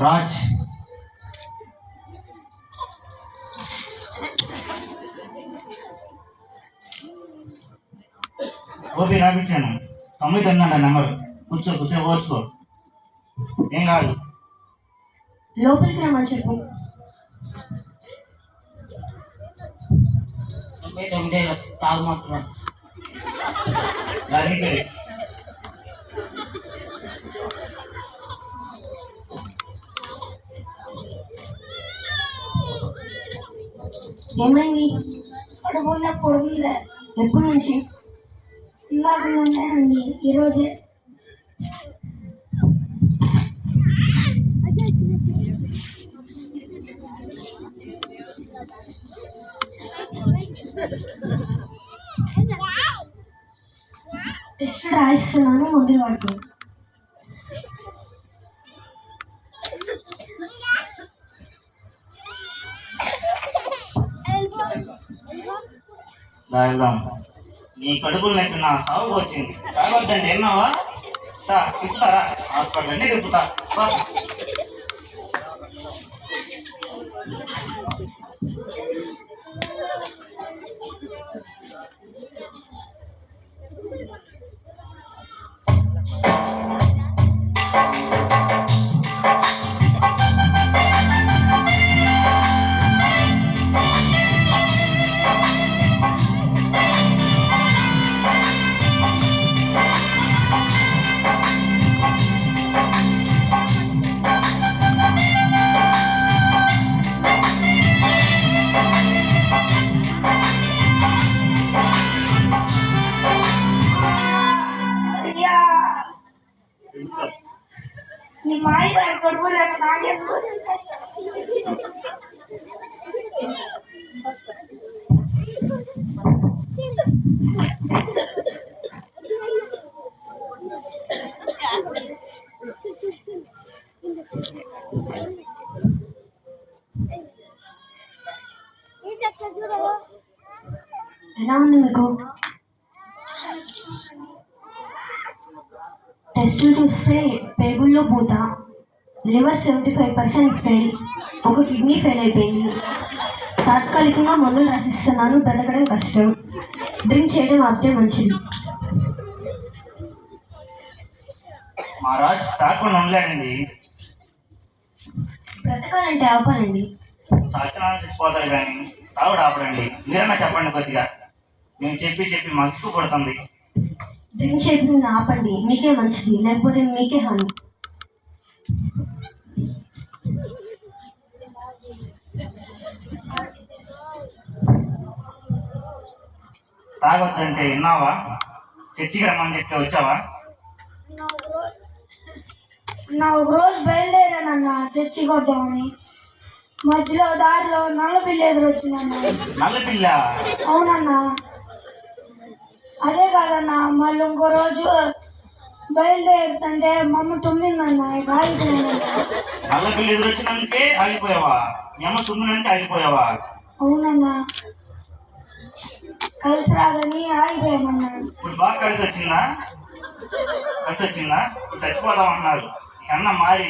Raj OP రాపించాను 9 number కూర్చో ఓర్చుకో ఏం కాదు లోపలికి రమ్మని చెప్పు 99 తాగుమాత్రం ఏమైంది? కడుపులో పొడుగులే. ఎప్పటి నుంచి? ఇందాక ఉంటాయండి, ఈరోజే. టెస్ట్ రాయిస్తున్నాను, మందులు వాడుకో. వెళ్దాం. నీ కడుపులు నొప్పి నా సాగు వచ్చింది. రావద్దండి, విన్నావా? ఇస్తారా? హాస్పిటల్ అన్నీ తిప్పుతా. నీ మాయ కడుపు లేక నాకేం ఎలా ఉంది మీకు? టెస్టులు చూస్తే పేగుల్లో పూత, లివర్ 75% ఫెయిల్, ఒక కిడ్నీ ఫెయిల్ అయిపోయింది. తాత్కాలికంగా మందులు రాసిస్తున్నాను, బ్రతకడం కష్టం. డ్రింక్ చేయడం ఆపితే మంచిది. మా రాజు తాకుండా ఉండలేనండి. బ్రతకాలంటే ఆపాలండి. సాధ్యనాలు చచ్చిపోతారు కానీ తాగుడు ఆపడండి. మీరన్నా చెప్పండి కొద్దిగా. మేము చెప్పి మగ్సు పడుతుంది. డ్రింక్ చేయకుండా ఆపండి, మీకే మంచిది, లేకపోతే మీకే హాని. తాగొద్దంటే విన్నావా? చర్చికి రమ్మని చెప్తే వచ్చావా? ఒక రోజు బయలుదేరానన్నా చర్చికి వద్దామని. మధ్యలో దారిలో నల్లపిల్ల ఎదురొచ్చిందన్న. నల్లపిల్ల? అవునన్నా. అదే కాదన్నా, మళ్ళీ ఇంకో రోజు బయలుదేరుతుంటే మమ్మ తుమ్మిందన్నా, ఇక ఆగిపోయానన్నా. నల్లపిల్ల ఎదురొచ్చినందుకే ఆగిపోయావా? మీ అమ్మ తుమ్మినందుకే ఆగిపోయావా? అవునన్నా, కలిసి రాదని ఆగిపోయానన్నా. ఇప్పుడు బాగా కలిసి వచ్చిందా? ఇప్పుడు చచ్చిపోదామన్నారు. అన్న మారి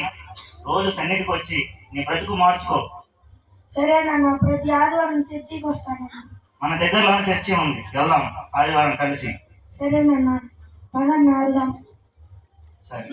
రోజు సన్నిధికి వచ్చి నీ బ్రతుకు మార్చుకో. సరేనన్నా, ప్రతి ఆదివారం చర్చికి వస్తానన్నా. మన దగ్గరలోనే చర్చి ఉంది, వెళ్దాం ఆదివారం కలిసి. సరేనన్నా, పదన్నా వెళ్దాం. సరే.